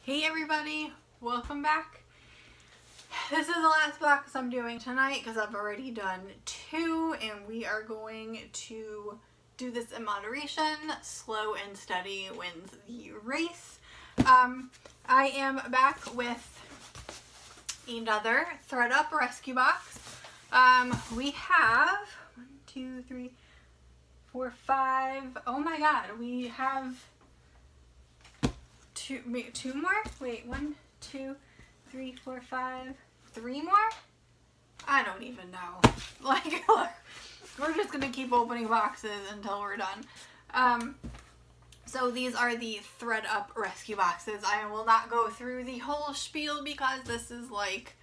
Hey everybody, welcome back. This is the last box I'm doing tonight because I've already done two, and we are going to do this in moderation. Slow and steady wins the race. I am back with another ThredUP Rescue Box. We have 1, 2, 3, 4, 5. Oh my god, we have two more? Wait, 1, 2, 3, 4, 5, 3 more? I don't even know. Like, look, we're just gonna keep opening boxes until we're done. So these are the ThredUP Rescue Boxes. I will not go through the whole spiel because this is like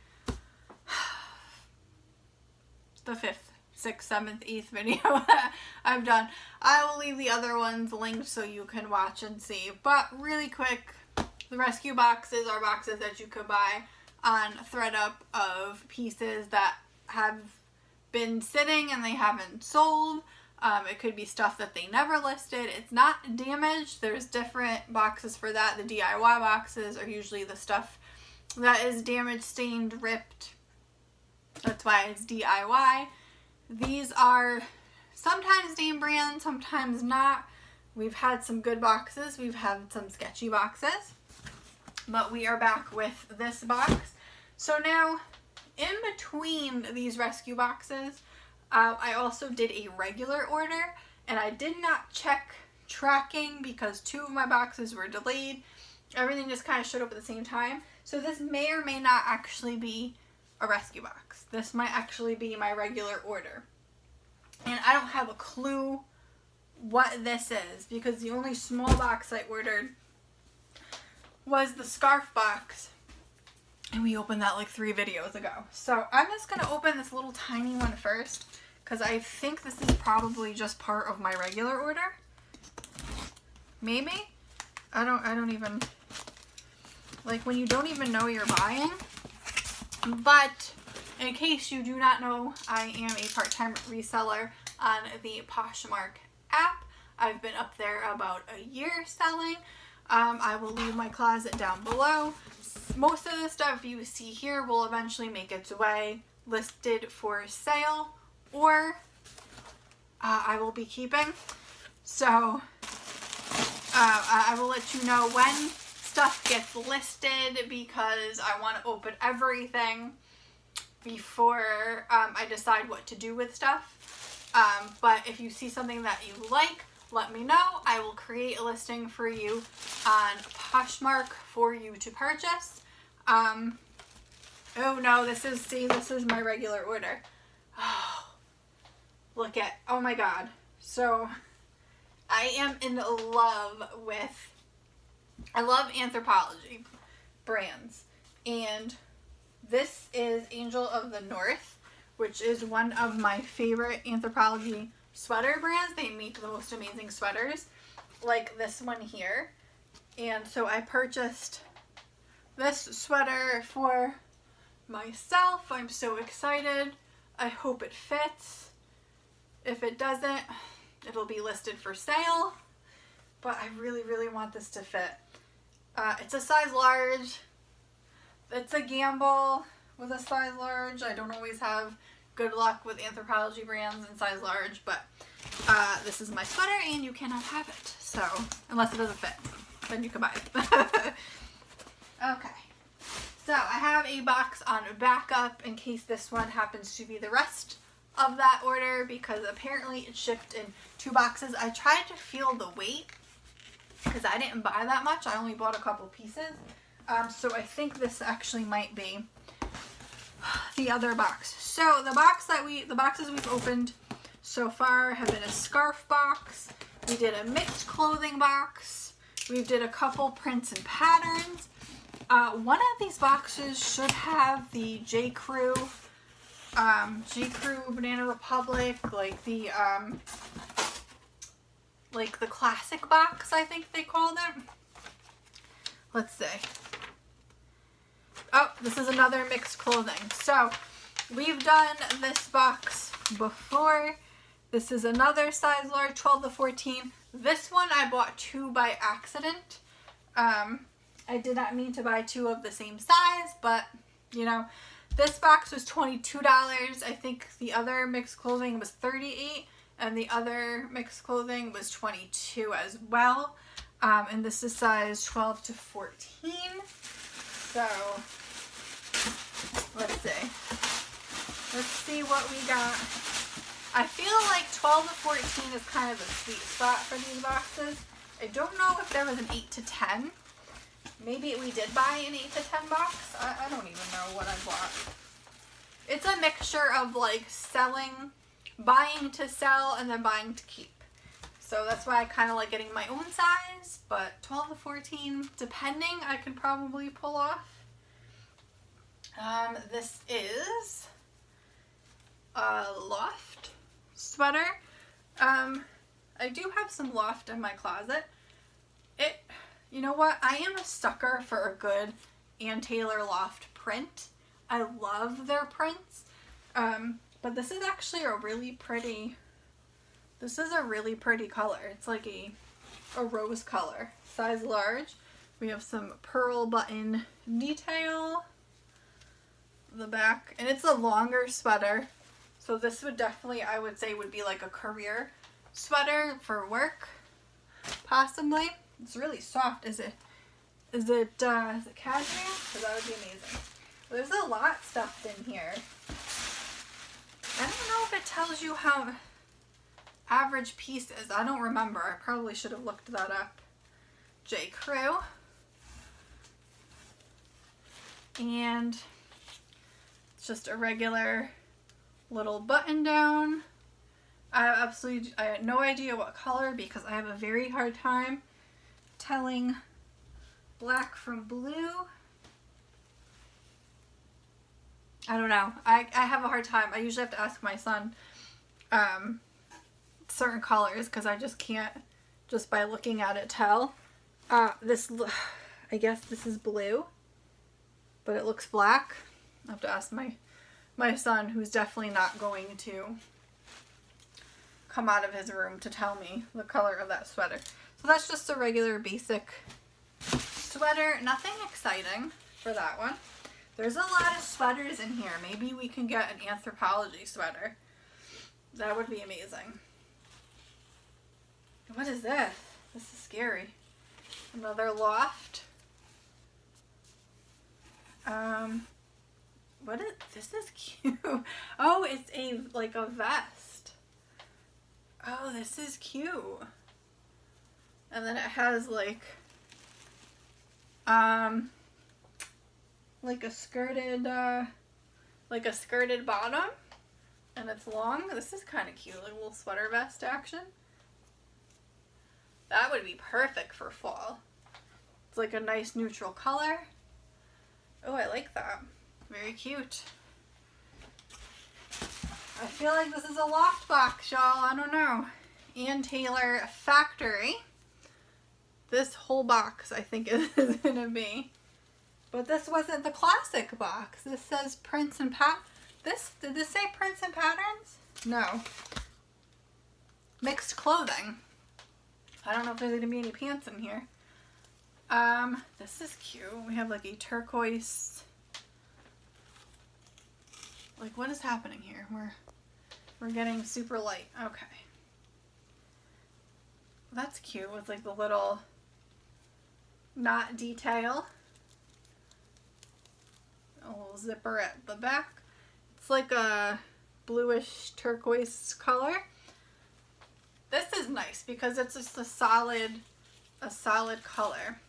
the 5th, 6th, 7th, 8th video that I've done. I will leave the other ones linked so you can watch and see. But really quick, the rescue boxes are boxes that you could buy on ThredUP of pieces that have been sitting and they haven't sold. It could be stuff that they never listed. It's not damaged. There's different boxes for that. The DIY boxes are usually the stuff that is damaged, stained, ripped. That's why it's DIY. These are sometimes name brand, sometimes not. We've had some good boxes. We've had some sketchy boxes. But we are back with this box. So now, in between these rescue boxes, I also did a regular order, and I did not check tracking because 2 of my boxes were delayed. Everything just kind of showed up at the same time. So this may or may not actually be a rescue box. This might actually be my regular order. And I don't have a clue what this is because the only small box I ordered was the scarf box. And we opened that like 3 videos ago. So I'm just going to open this little tiny one first because I think this is probably just part of my regular order. Maybe? I don't even, like when you don't even know you're buying. But in case you do not know, I am a part-time reseller on the Poshmark app. I've been up there about a year selling. I will leave my closet down below. Most of the stuff you see here will eventually make its way listed for sale, or I will be keeping. So I will let you know when stuff gets listed because I want to open everything before I decide what to do with stuff. But if you see something that you like, let me know. I will create a listing for you on Poshmark for you to purchase. Oh no, this is my regular order. Oh, look at, oh my god. So I am in love with, I love Anthropologie brands, and this is Angel of the North, which is one of my favorite Anthropologie sweater brands. They make the most amazing sweaters, like this one here. And so I purchased this sweater for myself. I'm so excited. I hope it fits. If it doesn't, it'll be listed for sale. But I really, really want this to fit. It's a size large. It's a gamble with a size large. I don't always have good luck with Anthropologie brands in size large, but this is my sweater and you cannot have it. So, unless it doesn't fit, then you can buy it. Okay. So, I have a box on backup in case this one happens to be the rest of that order because apparently it shipped in 2 boxes. I tried to feel the weight because I didn't buy that much. I only bought a couple pieces. So I think this actually might be the other box. So the boxes we've opened so far have been a scarf box. We did a mixed clothing box. We did a couple prints and patterns. One of these boxes should have the J. Crew Banana Republic, like the classic box, I think they called it. Let's see. Oh, this is another mixed clothing. So we've done this box before. This is another size large, 12 to 14. This one I bought 2 by accident. I did not mean to buy 2 of the same size, but you know, this box was $22. I think the other mixed clothing was $38, and the other mixed clothing was $22 as well. And this is size 12 to 14. So let's see. Let's see what we got. I feel like 12 to 14 is kind of a sweet spot for these boxes. I don't know if there was an 8 to 10. Maybe we did buy an 8 to 10 box. I don't even know what I bought. It's a mixture of like selling, buying to sell, and then buying to keep. So that's why I kind of like getting my own size, but 12 to 14, depending, I could probably pull off. This is a loft sweater. I do have some loft in my closet. You know what? I am a sucker for a good Ann Taylor loft print. I love their prints. But this is actually a really pretty color. It's like a rose color, size large. We have some pearl button detail. The back, and it's a longer sweater. So this would definitely, I would say, would be like a career sweater for work, possibly. It's really soft. Is it cashmere? Because that would be amazing. There's a lot stuffed in here. I don't know if it tells you how average piece is. I don't remember. I probably should have looked that up. J. Crew. And it's just a regular little button down. I had no idea what color because I have a very hard time telling black from blue. I don't know. I have a hard time. I usually have to ask my son certain colors because I just can't, just by looking at it, tell. I guess this is blue, but it looks black. I have to ask my son, who's definitely not going to come out of his room to tell me the color of that sweater. So that's just a regular basic sweater. Nothing exciting for that one. There's a lot of sweaters in here. Maybe we can get an anthropology sweater. That would be amazing. What is this? This is scary. Another loft. This is cute. Oh, it's like a vest. Oh, this is cute. And then it has like a skirted bottom, and it's long. This is kind of cute, like a little sweater vest action. That would be perfect for fall. It's like a nice neutral color. Oh, I like that. Very cute. I feel like this is a loft box, y'all. I don't know. Ann Taylor Factory. This whole box, I think, is gonna be. But this wasn't the classic box. This says prints and did this say prints and patterns? No. Mixed clothing. I don't know if there's gonna be any pants in here. This is cute. We have like a turquoise. Like, what is happening here? We're getting super light. Okay. That's cute with like the little knot detail. A little zipper at the back. It's like a bluish turquoise color. This is nice because it's just a solid color.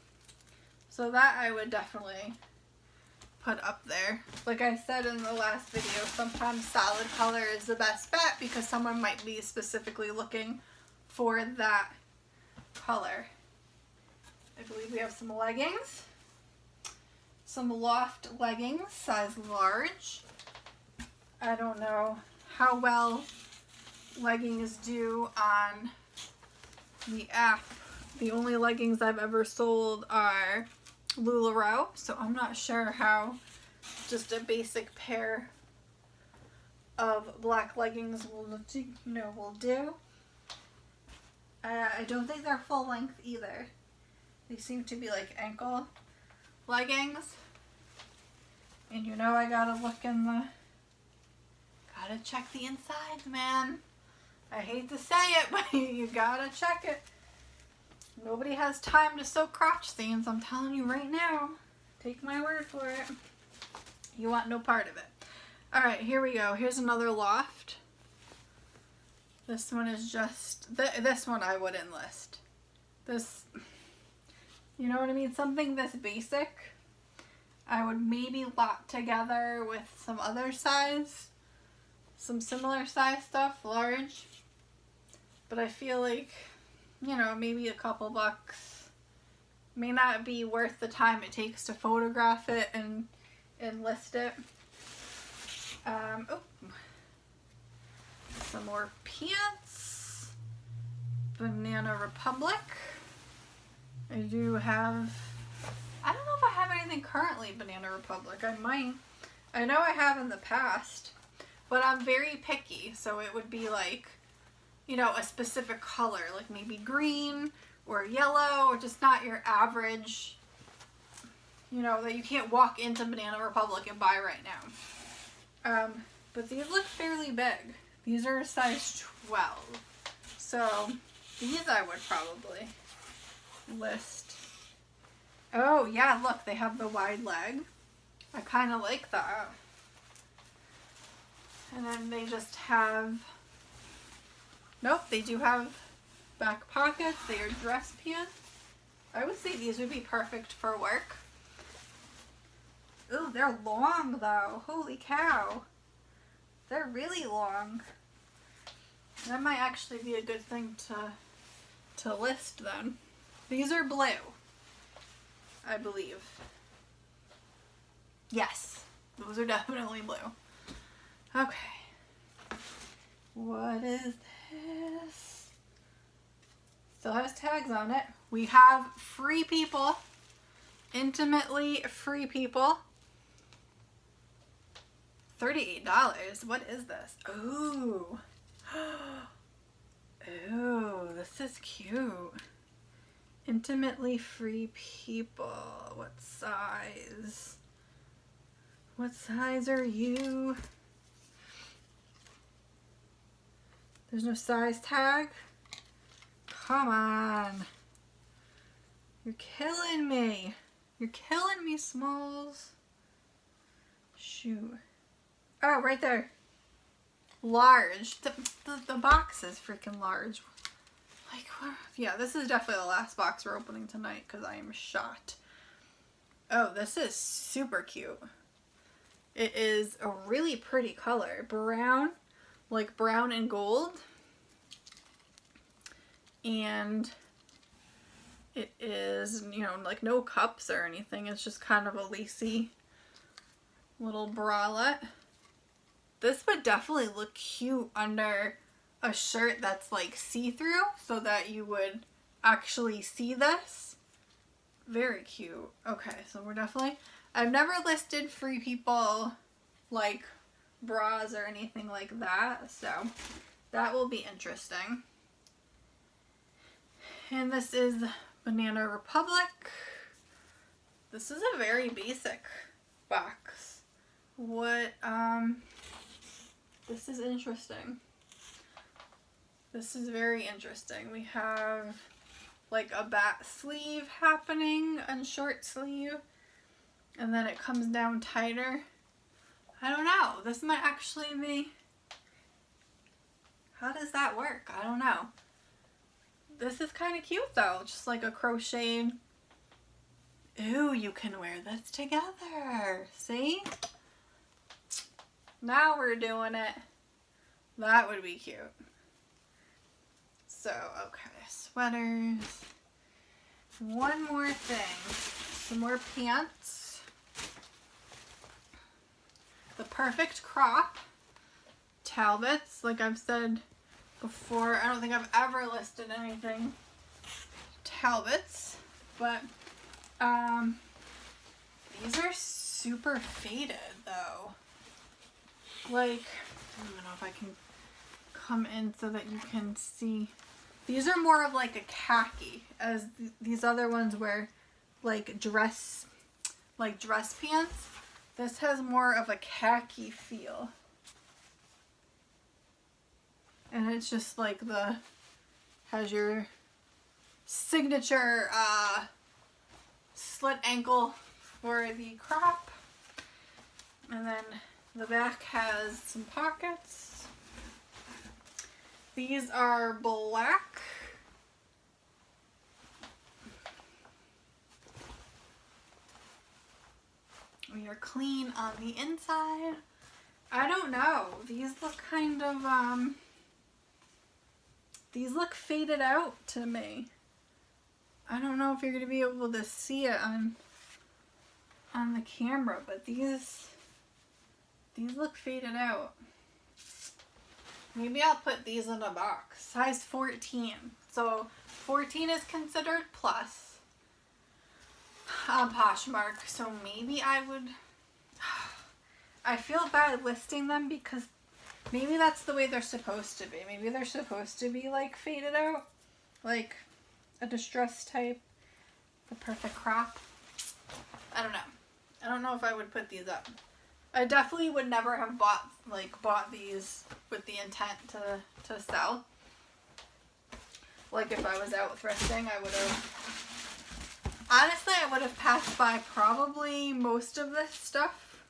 So that I would definitely put up there. Like I said in the last video, sometimes solid color is the best bet because someone might be specifically looking for that color. I believe we have some leggings. Some loft leggings, size large. I don't know how well leggings do on the app. The only leggings I've ever sold are LuLaRoe, so I'm not sure how just a basic pair of black leggings will do. I don't think they're full length either. They seem to be like ankle leggings. And you know I gotta look in the... Gotta check the insides, man. I hate to say it, but you gotta check it. Nobody has time to sew crotch seams, I'm telling you right now. Take my word for it. You want no part of it. Alright, here we go. Here's another loft. This one is just... This one I wouldn't list. This... You know what I mean? Something this basic, I would maybe lot together with some other size. Some similar size stuff, large. But I feel like, you know, maybe a couple bucks may not be worth the time it takes to photograph it and list it. Oh, some more pants. Banana Republic. I do have, I don't know if I have anything currently Banana Republic. I might. I know I have in the past, but I'm very picky, so it would be like, you know, a specific color, like maybe green or yellow, or just not your average, you know, that you can't walk into Banana Republic and buy right now. But these look fairly big. These are a size 12. So these I would probably list. Oh yeah, look, they have the wide leg. I kind of like that. And then they just have, nope, they do have back pockets. They are dress pants. I would say these would be perfect for work. Ooh, they're long though. Holy cow. They're really long. That might actually be a good thing to list then. These are blue, I believe. Yes, those are definitely blue. Okay. What is this? Still has tags on it. We have Free People. Intimately Free People. $38. What is this? Ooh. Ooh, this is cute. Intimately Free People. What size? What size are you? There's no size tag? Come on. You're killing me. You're killing me, Smalls. Shoot. Oh, right there. Large. The box is freaking large. Like, yeah, this is definitely the last box we're opening tonight because I am shot. Oh, this is super cute. It is a really pretty color. Brown, like brown and gold. And it is, you know, like no cups or anything. It's just kind of a lacy little bralette. This would definitely look cute under a shirt that's like see-through so that you would actually see this. Very cute. Okay, so we're definitely, I've never listed Free People like bras or anything like that, so that will be interesting. And this is Banana Republic. This is a very basic box. What, this is interesting. This is very interesting. We have like a bat sleeve happening and short sleeve, and then it comes down tighter. I don't know. This might actually be, how does that work? I don't know. This is kind of cute though, just like a crocheted. Ooh, you can wear this together. See? Now we're doing it. That would be cute. So, okay, sweaters. One more thing. Some more pants. The Perfect Crop. Talbots, like I've said before, I don't think I've ever listed anything Talbots, but these are super faded though. Like, I don't know if I can come in so that you can see. These are more of like a khaki, as these other ones were like dress, like dress pants. This has more of a khaki feel. And it's just like has your signature slit ankle for the crop. And then the back has some pockets. These are black. We are clean on the inside. I don't know. These look kind of, these look faded out to me. I don't know if you're going to be able to see it on the camera, but these look faded out. Maybe I'll put these in a box. Size 14. So 14 is considered plus on Poshmark. So maybe I would... I feel bad listing them because maybe that's the way they're supposed to be. Maybe they're supposed to be like faded out. Like a distressed type. The perfect crop. I don't know. I don't know if I would put these up. I definitely would never have bought these with the intent to sell. Like if I was out thrifting, I would have... Honestly, I would have passed by probably most of this stuff.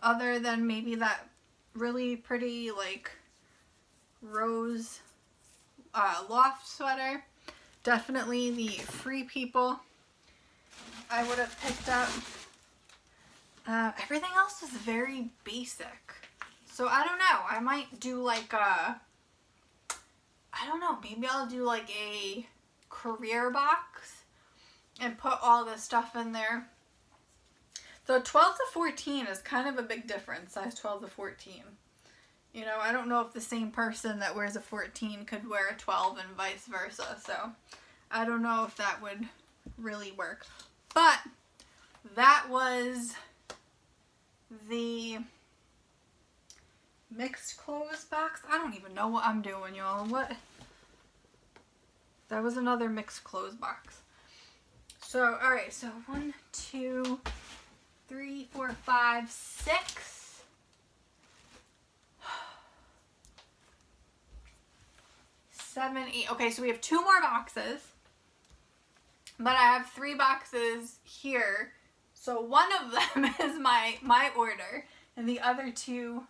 Other than maybe that really pretty like rose loft sweater. Definitely the Free People I would have picked up. Everything else was very basic. So I don't know. I might do like I don't know. Maybe I'll do like a career box and put all this stuff in there. So 12 to 14 is kind of a big difference. Size 12 to 14. You know, I don't know if the same person that wears a 14 could wear a 12 and vice versa. So I don't know if that would really work. But that was the mixed clothes box. I don't even know what I'm doing, y'all. What? That was another mixed clothes box. So, alright, so 1, 2, 3, 4, 5, 6. 7, 8. Okay, so we have 2 more boxes. But I have 3 boxes here. So one of them is my order, and the other 2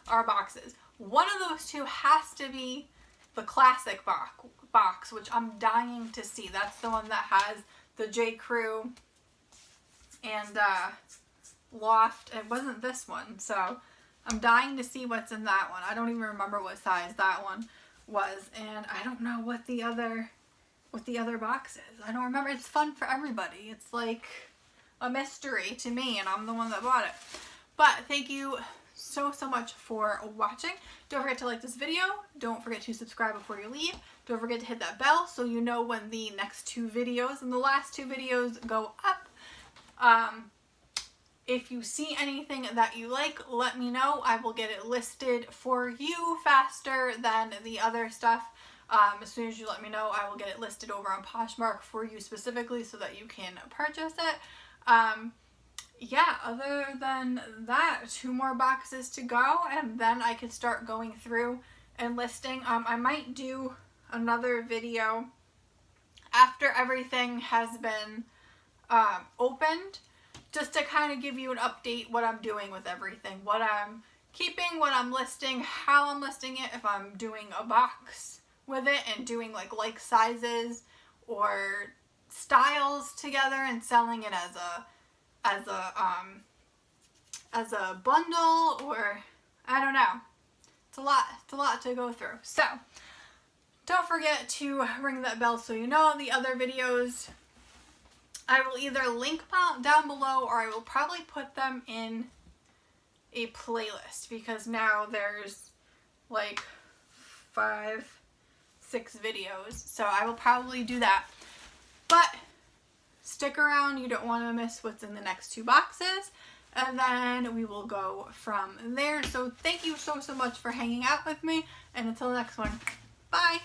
are boxes. One of those 2 has to be the classic box, which I'm dying to see. That's the one that has the J. Crew and loft. It wasn't this one, so I'm dying to see what's in that one. I don't even remember what size that one was, and I don't know what the other box is. I don't remember. It's fun for everybody. It's like a mystery to me, and I'm the one that bought it. But thank you so much for watching. Don't forget to like this video. Don't forget to subscribe before you leave. Don't forget to hit that bell so you know when the next 2 videos and the last 2 videos go up. If you see anything that you like, let me know. I will get it listed for you faster than the other stuff. As soon as you let me know, I will get it listed over on Poshmark for you specifically so that you can purchase it. Yeah, other than that, 2 more boxes to go, and then I can start going through and listing. I might do another video after everything has been opened, just to kind of give you an update what I'm doing with everything, what I'm keeping, what I'm listing, how I'm listing it, if I'm doing a box with it and doing like sizes or styles together and selling it as a bundle, or I don't know. It's a lot to go through. So don't forget to ring that bell so you know the other videos. I will either link down below, or I will probably put them in a playlist, because now there's like 5, 6 videos, so I will probably do that. But stick around, you don't want to miss what's in the next 2 boxes, and then we will go from there. So thank you so much for hanging out with me, and until the next one, bye!